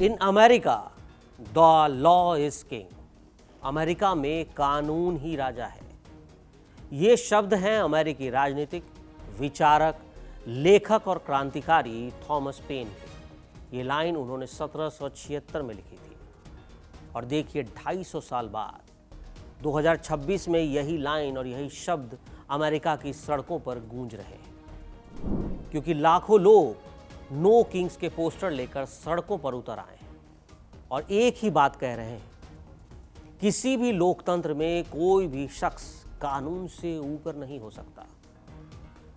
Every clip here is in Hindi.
In America the law is king. America में कानून ही राजा है। ये शब्द हैं अमेरिकी राजनीतिक, विचारक, लेखक और क्रांतिकारी थॉमस पेन के। ये लाइन उन्होंने 1776 में लिखी थी और देखिए 250 साल बाद 2026 में यही लाइन और यही शब्द अमेरिका की सड़कों पर गूंज रहे हैं, क्योंकि लाखों लोग नो किंग्स के पोस्टर लेकर सड़कों पर उतर आए हैं और एक ही बात कह रहे हैं, किसी भी लोकतंत्र में कोई भी शख्स कानून से ऊपर नहीं हो सकता।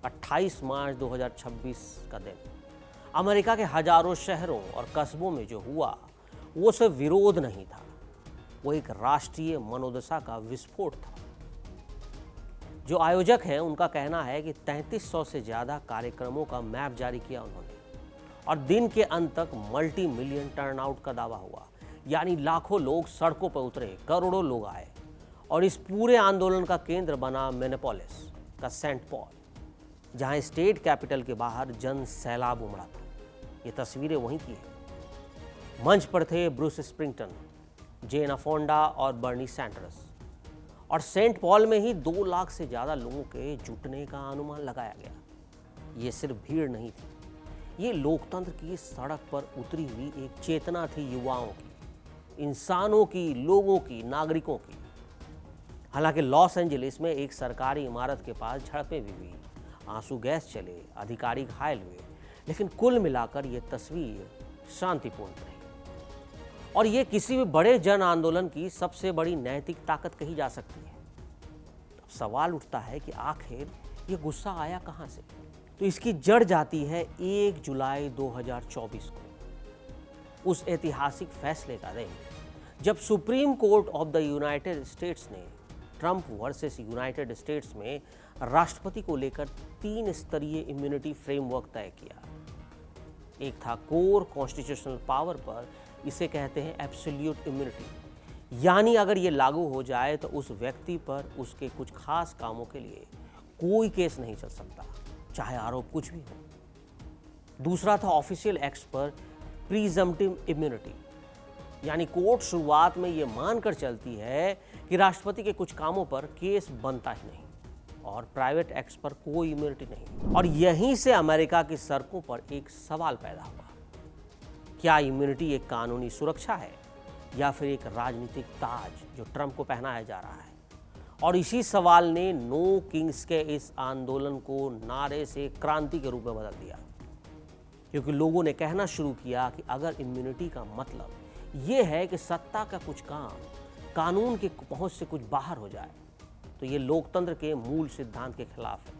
28 मार्च 2026 का दिन अमेरिका के हजारों शहरों और कस्बों में जो हुआ वो सिर्फ विरोध नहीं था, वो एक राष्ट्रीय मनोदशा का विस्फोट था। जो आयोजक हैं उनका कहना है कि 3300 से ज्यादा कार्यक्रमों का मैप जारी किया उन्होंने और दिन के अंत तक मल्टी मिलियन टर्नआउट का दावा हुआ, यानी लाखों लोग सड़कों पर उतरे, करोड़ों लोग आए और इस पूरे आंदोलन का केंद्र बना मिनेपोलिस का सेंट पॉल, जहां स्टेट कैपिटल के बाहर जन सैलाब उमड़ा था। ये तस्वीरें वहीं की हैं। मंच पर थे ब्रूस स्प्रिंगटन, जेना फोंडा और बर्नी सैंडर्स और सेंट पॉल में ही 2 लाख से ज़्यादा लोगों के जुटने का अनुमान लगाया गया। ये सिर्फ भीड़ नहीं थी, ये लोकतंत्र की सड़क पर उतरी हुई एक चेतना थी, युवाओं की, इंसानों की, लोगों की, नागरिकों की। हालांकि लॉस एंजलिस में एक सरकारी इमारत के पास झड़पें भी हुई, आंसू गैस चले, अधिकारी घायल हुए, लेकिन कुल मिलाकर यह तस्वीर शांतिपूर्ण रही। और ये किसी भी बड़े जन आंदोलन की सबसे बड़ी नैतिक ताकत कही जा सकती है। अब सवाल उठता है कि आखिर ये गुस्सा आया कहां से? तो इसकी जड़ जाती है 1 जुलाई 2024 को, उस ऐतिहासिक फैसले का दिन जब supreme court of the United states ने ट्रंप वर्सेस यूनाइटेड स्टेट्स में राष्ट्रपति को लेकर 3 स्तरीय इम्यूनिटी फ्रेमवर्क तय किया। एक था कोर कॉन्स्टिट्यूशनल पावर पर, इसे कहते हैं एब्सोल्यूट इम्यूनिटी, यानी अगर ये लागू हो जाए तो उस व्यक्ति पर उसके कुछ खास कामों के लिए कोई केस नहीं चल सकता, चाहे आरोप कुछ भी हो। दूसरा था ऑफिशियल एक्ट्स पर प्रीजम्प्टिव इम्यूनिटी, यानी कोर्ट शुरुआत में ये मानकर चलती है कि राष्ट्रपति के कुछ कामों पर केस बनता ही नहीं और प्राइवेट एक्ट्स पर कोई इम्यूनिटी नहीं। और यहीं से अमेरिका की सड़कों पर एक सवाल पैदा हुआ, क्या इम्यूनिटी एक कानूनी सुरक्षा है या फिर एक राजनीतिक ताज जो ट्रंप को पहनाया जा रहा है? और इसी सवाल ने नो किंग्स के इस आंदोलन को नारे से क्रांति के रूप में बदल दिया, क्योंकि लोगों ने कहना शुरू किया कि अगर इम्यूनिटी का मतलब ये है कि सत्ता का कुछ काम कानून के पहुंच से कुछ बाहर हो जाए, तो ये लोकतंत्र के मूल सिद्धांत के खिलाफ है।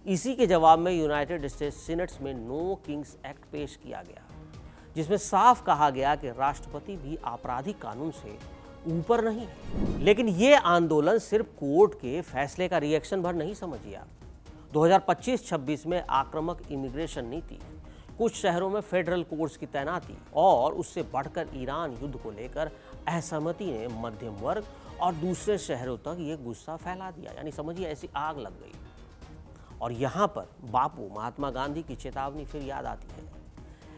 इसी के जवाब में यूनाइटेड स्टेट्स सीनेट्स में नो किंग्स एक्ट पेश किया गया, जिसमें साफ कहा गया कि राष्ट्रपति भी आपराधिक कानून से ऊपर नहीं है। लेकिन ये आंदोलन सिर्फ कोर्ट के फैसले का रिएक्शन भर नहीं समझिए आप। 2025-26 में आक्रामक इमिग्रेशन नीति, कुछ शहरों में फेडरल कोर्ट्स की तैनाती और उससे बढ़कर ईरान युद्ध को लेकर असहमति ने मध्यम वर्ग और दूसरे शहरों तक ये गुस्सा फैला दिया, यानी समझिए ऐसी आग लग गई। और यहाँ पर बापू महात्मा गांधी की चेतावनी फिर याद आती है,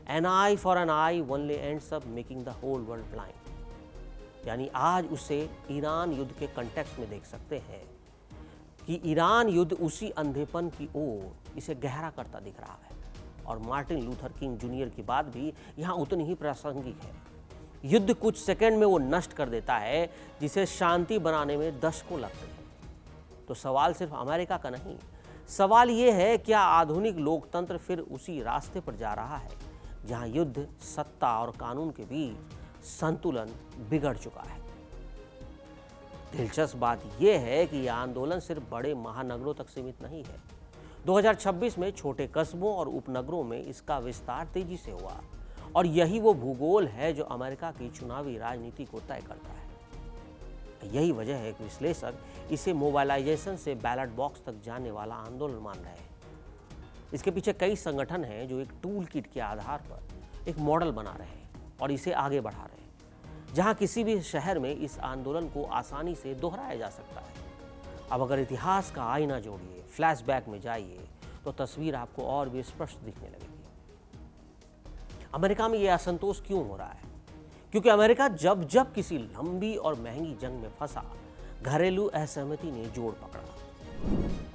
an eye for an eye only ends up making the whole world blind. यानी आज उसे ईरान युद्ध के कंटेक्स्ट में देख सकते हैं कि ईरान युद्ध उसी अंधेपन की ओर इसे गहरा करता दिख रहा है। और मार्टिन लूथर किंग जूनियर की बात भी यहाँ उतनी ही प्रासंगिक है। युद्ध कुछ सेकंड में वो नष्ट कर देता है जिसे शांति बनाने में दशकों लगते हैं। तो सवाल सिर्फ अमेरिका का नहीं, सवाल ये है क्या आधुनिक लोकतंत्र फिर उसी रास्ते पर जा रहा है जहां युद्ध, सत्ता और कानून के बीच संतुलन बिगड़ चुका है। दिलचस्प बात यह है कि यह आंदोलन सिर्फ बड़े महानगरों तक सीमित नहीं है। 2026 में छोटे कस्बों और उपनगरों में इसका विस्तार तेजी से हुआ और यही वो भूगोल है जो अमेरिका की चुनावी राजनीति को तय करता है। यही वजह है कि विश्लेषक इसे मोबाइलाइजेशन से बैलेट बॉक्स तक जाने वाला आंदोलन मान रहे हैं। इसके पीछे कई संगठन हैं जो एक टूल किट के आधार पर एक मॉडल बना रहे हैं और इसे आगे बढ़ा रहे हैं, जहां किसी भी शहर में इस आंदोलन को आसानी से दोहराया जा सकता है। अब अगर इतिहास का आईना जोड़िए, फ्लैशबैक में जाइए, तो तस्वीर आपको और भी स्पष्ट दिखने लगेगी। अमेरिका में यह असंतोष क्यों हो रहा है? क्योंकि अमेरिका जब जब किसी लंबी और महंगी जंग में फंसा, घरेलू असहमति ने जोर पकड़ा।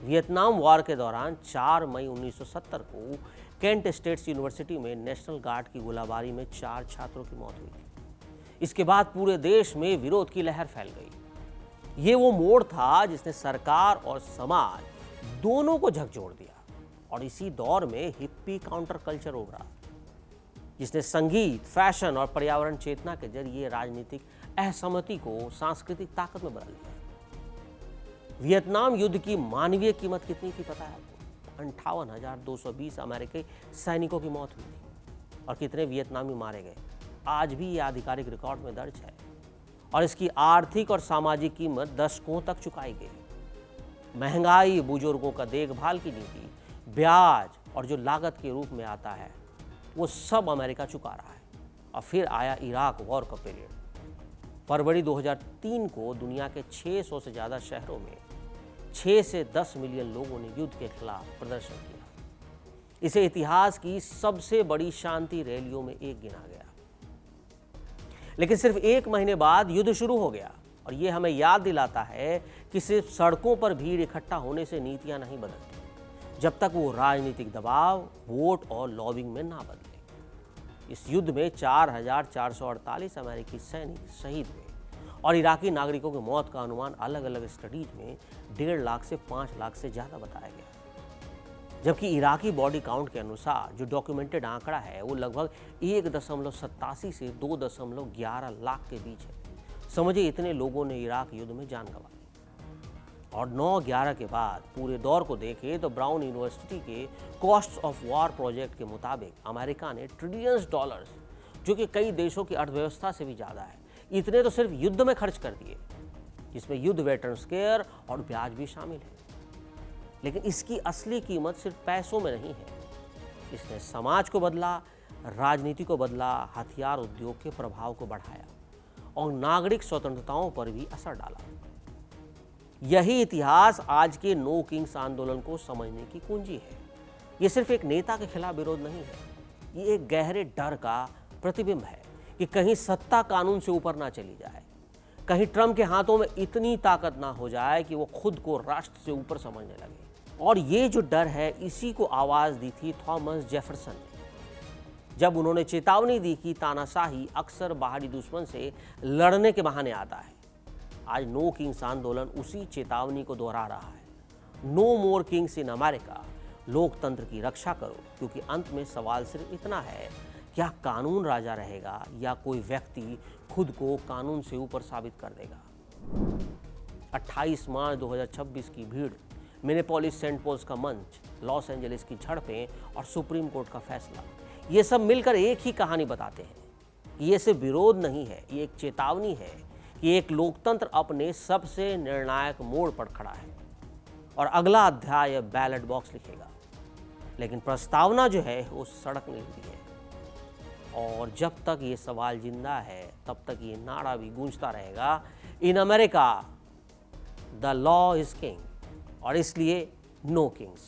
वियतनाम वॉर के दौरान 4 मई 1970 को केंट स्टेट यूनिवर्सिटी में नेशनल गार्ड की गोलाबारी में 4 छात्रों की मौत हुई थी। इसके बाद पूरे देश में विरोध की लहर फैल गई। ये वो मोड़ था जिसने सरकार और समाज दोनों को झकझोर दिया। और इसी दौर में हिप्पी काउंटर कल्चर उभरा, जिसने संगीत, फैशन और पर्यावरण चेतना के जरिए राजनीतिक असहमति को सांस्कृतिक ताकत में बदल दिया। वियतनाम युद्ध की मानवीय कीमत कितनी थी पता है आपको? 58,220 अमेरिकी सैनिकों की मौत हुई थी। और कितने वियतनामी मारे गए, आज भी ये आधिकारिक रिकॉर्ड में दर्ज है। और इसकी आर्थिक और सामाजिक कीमत दशकों तक चुकाई गई। महंगाई, बुजुर्गों का देखभाल की नीति, ब्याज और जो लागत के रूप में आता है, वो सब अमेरिका चुका रहा है। और फिर आया इराक वॉर का पीरियड। फरवरी 2003 को दुनिया के 600 से ज़्यादा शहरों में 6 से 10 मिलियन लोगों ने युद्ध के खिलाफ प्रदर्शन किया। इसे इतिहास की सबसे बड़ी शांति रैलियों में एक गिना गया। लेकिन सिर्फ 1 महीने बाद युद्ध शुरू हो गया। और ये हमें याद दिलाता है कि सिर्फ सड़कों पर भीड़ इकट्ठा होने से नीतियां नहीं बदलती, जब तक वो राजनीतिक दबाव, वोट और लॉबिंग में ना बदले। इस युद्ध में 4,448 अमेरिकी सैनिक शहीद हुए और इराकी नागरिकों की मौत का अनुमान अलग अलग स्टडीज में 1.5 लाख से 5 लाख से ज़्यादा बताया गया। जबकि इराकी बॉडी काउंट के अनुसार जो डॉक्यूमेंटेड आंकड़ा है वो लगभग 1.87 से 2.11 लाख के बीच है। समझिए, इतने लोगों ने इराक युद्ध में जान गंवाई। और 9/11 के बाद पूरे दौर को देखें तो ब्राउन यूनिवर्सिटी के कॉस्ट ऑफ वॉर प्रोजेक्ट के मुताबिक अमेरिका ने ट्रिलियंस डॉलर्स, जो कि कई देशों की अर्थव्यवस्था से भी ज़्यादा है, इतने तो सिर्फ युद्ध में खर्च कर दिए, जिसमें युद्ध वेटरन्स केयर और ब्याज भी शामिल है। लेकिन इसकी असली कीमत सिर्फ पैसों में नहीं है। इसने समाज को बदला, राजनीति को बदला, हथियार उद्योग के प्रभाव को बढ़ाया और नागरिक स्वतंत्रताओं पर भी असर डाला। यही इतिहास आज के नो किंग्स आंदोलन को समझने की कुंजी है। ये सिर्फ एक नेता के खिलाफ विरोध नहीं है, ये एक गहरे डर का प्रतिबिंब है कि कहीं सत्ता कानून से ऊपर ना चली जाए, कहीं ट्रंप के हाथों में इतनी ताकत ना हो जाए कि वो खुद को राष्ट्र से ऊपर समझने लगे। और ये जो डर है, इसी को आवाज दी थी थॉमस जेफरसन ने, जब उन्होंने चेतावनी दी कि तानाशाही अक्सर बाहरी दुश्मन से लड़ने के बहाने आता है। आज नो किंग्स आंदोलन उसी चेतावनी को दोहरा रहा है। No more kings in America, लोकतंत्र की रक्षा करो, क्योंकि अंत में सवाल सिर्फ इतना है, क्या कानून राजा रहेगा या कोई व्यक्ति खुद को कानून से ऊपर साबित कर देगा। 28 मार्च 2026 की भीड़, मिनेपोलिस सेंट पॉल्स का मंच, लॉस एंजलिस की झड़पें और सुप्रीम कोर्ट का फैसला, ये सब मिलकर एक ही कहानी बताते हैं। ये सिर्फ विरोध नहीं है, ये एक चेतावनी है कि एक लोकतंत्र अपने सबसे निर्णायक मोड़ पर खड़ा है और अगला अध्याय बैलेट बॉक्स लिखेगा। लेकिन प्रस्तावना जो है वो सड़क निकलती है। और जब तक ये सवाल जिंदा है, तब तक ये नारा भी गूंजता रहेगा, in America the law is king. और इसलिए नो किंग्स।